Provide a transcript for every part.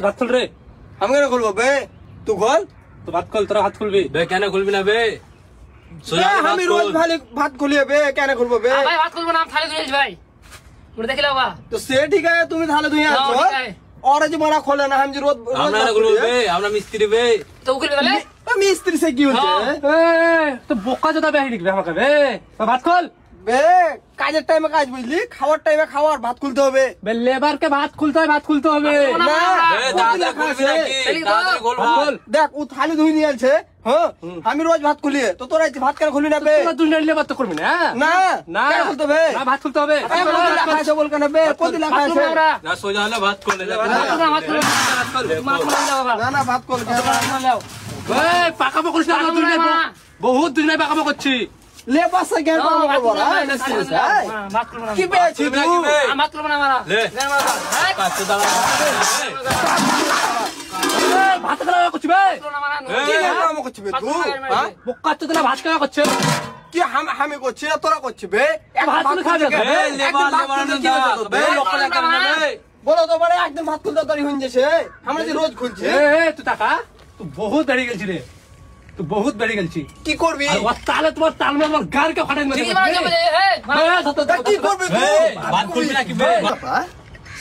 ভাত খুল রে। আমি কেন খুলবো বে? তুই খোল। তো ভাত খুল, তোরা ভাত খুলবি বে। কেন খুলবি না বে? আমি রোজ ভাত খুলিয়ে বে, কেন খুলবো বে? ভাই ভাত খুলবো না, থালি ধুইছ ভাই। মুড়ে দেখি লাও বা। তো সে ঠিক আছে, তুমি থালে ধুই আছো। और जो बड़ा खोले ना हम जो रोज আমরা না খুলবো বে, আমরা মিস্ত্রি বে। তো খুলবে তাহলে? मिस्त्री से की होते তো বোকা জোদা বে হিড়ি বে আমাকে বে। ভাত খোল বে। কাজের টাইমে কাজ বুঝলি, খাওয়ার টাইমে খাওয়ার, ভাত খুলতে হবে বে। লেবার কে ভাত খুলতে হয়, ভাত খুলতে হবে না। দাদা খুলবি নাকি? দাদা খুলবো। দেখ ও থালি ধুই নিয়ে আনছে। হ্যাঁ আমি রোজ ভাত খুলিয়ে, তো তোরা ভাত কেন খুলি না বে? তোরা দুনিয়ার লেবার তো করবি না। না না কেন খুলতে হবে? না, ভাত খুলতে হবে। খাইছে বল কেন বে? কত লেখা আছে? না সোজা হলে ভাত খুলে না না ভাত খুল পাকা পকড়িস না। বহুত দুনিয়ায় পাকা পকড়ছি। লেবার से क्या काम करबो रे? ভাত খুলবো না। কি বেছি তুই? ভাত খুলবো না মারা। ले কাছে দাঁড়া। ভাত খাওয়া করছি বে। কি কাম করছিস বে তুই? হ্যাঁ বোকা তো ভাত খাওয়া করছে। কি আমি করছি না তোরা করছিস বে? ভাত খুলে খাবে বে। লেবার বে লোক লাগা না বে। বলো তো বড় একদম ভাত খুলতে তরি হইন যেছে। আমরা যে রোজ খুলছি। তুই টাকা তুই বহুত বেড়ে গেলছি রে। তুই বহুত বেড়ে গেলছি। কি করবি? আর তাহলে তোমার তাল মে আমার গার কে ফাটাই মারি। কি করবি তুই? ভাত খুলবি নাকি বে?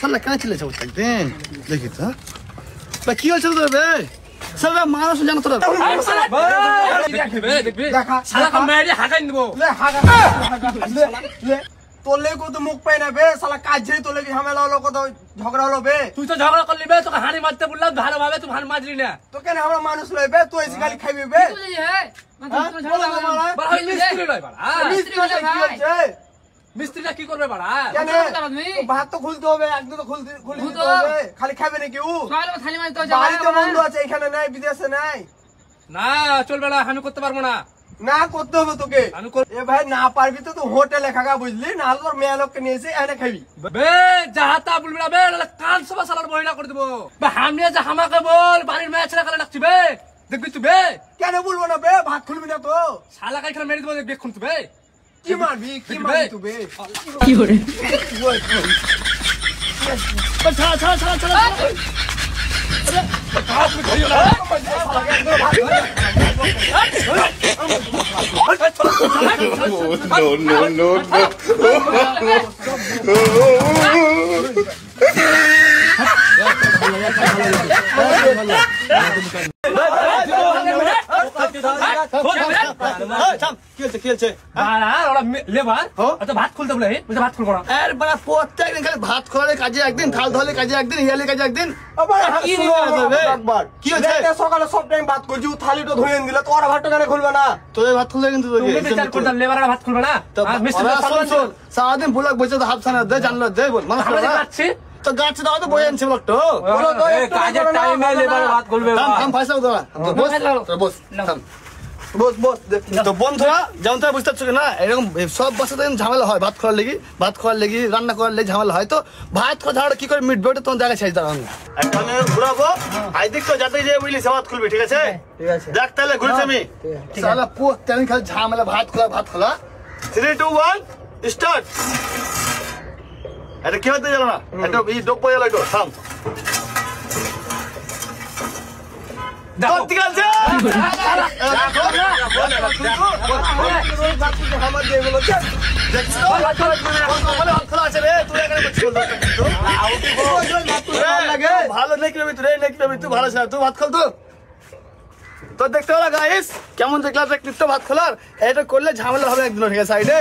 সালা কাজ চলে যাও একদিন দেখি তো বা কি হচ্ছে তোর বে সালা মানুষ জানো তোরা দেখবি দেখবি দেখা শালা কা মেরে হাগাই দেব। ले हागा ले তোলে কো তো মুখ পাই না বে। শালা কাজ যেই তোলে কি ঝামেলা হলো, কত ঝগড়া হলো বে। তুই তো ঝগড়া করলি বে, তোকে হানি মারতে বললাম ভালোভাবে, তুই হানি মারলি না। তো কেন আমরা মানুষ লই বে? তুই এসে খালি খাইবি বে। বাড়া মিস্ত্রি লয় বাড়া। মিস্ত্রি হচ্ছে কি হচ্ছে? মিস্ত্রিটা কি করবে বাড়া? কেন ভাত তো খুলতে হবে, একদম তো খুলতে হবে। খালি খাবে নাকি ও? থালি মারতে বাড়িতে বন্ধু আছে, এখানে নাই, বিদেশে নাই। না চলবে না, আমি করতে পারবো না। না করতে হবে তোকে। এ ভাই না পারবি তো হোটেলে খাগা বুঝলি, না হলে তোর মেয়ে লোককে নিয়ে এসে এনে খাবি বে। যাহাতা বলবি না বে, নাহলে কান সবা সালার মহিলা করে দেবো বে। হামনে যে হামাকে বল বাড়ির মেয়ে ছেলে কালে ডাকছি বে। দেখবি তুই বে? কেন বলবো না বে? ভাত খুলবি না তো? শালা কাই খেলে মেরে দেবো, দেখবি এখন তুই বে। কি মারবি? কি মারবি তুই বে? কি করে ছাড়া ছাড়া ছাড়া ছাড়া ভাত খুলতে বলে ভাত খুলবো না। প্রত্যেকদিন খালি ভাত খোলার কাজে একদিন, থাল ধরে কাজে একদিন, হিয়ালি কাজে একদিন। কি হচ্ছে? সকালে সব টাইম ভাত করছি, থালিটা ধুয়ে দিলে তো ওরা ভাতটা কেন খুলবে না? তোদের ভাত খুললে কিন্তু লেবাররা ভাত খুলবে না। সারাদিন বুলাক বসে হাফ সানা দে, জানলো দে বল মানুষ তো গাছে দাও তো বই আনছে ব্লকটো কাজের টাইমে লেবার ভাত খুলবে। পয়সা দেওয়া বস বস বস তো বন্ধুরা যেমন তারা বুঝতে পারছো না, এরকম সব বাসাতে ঝামেলা হয়। ভাত খাওয়ার লেগে রান্না করার লেগে ঝামেলা হয়। তো ভাত খাওয়া ঝামেলা কি করে মিটবে ওটা তোমার জায়গায় শেষ দাঁড়ানো। এখানে ঘুরাবো আইদিক তো যাতে যে বুঝলি সে ভাত খুলবি, ঠিক আছে? দেখ তাহলে ঘুরছি আমি সালা প্রত্যেকদিন খালি ঝামেলা, ভাত খোলা 3 2 1 স্টার্ট। এটা কি হতে গেল না, এটা এই ডোপ গেল, এটা থাম ঠিক আছে। ভালো নেকি তুই ভালো তুই ভাত খোল তো দেখতে পারা গাইস কেমন দেখলাম ক্লিপটা ভাত খোলার। এটা করলে ঝামেলা হবে একদিন, ঠিক আছে সাইডে।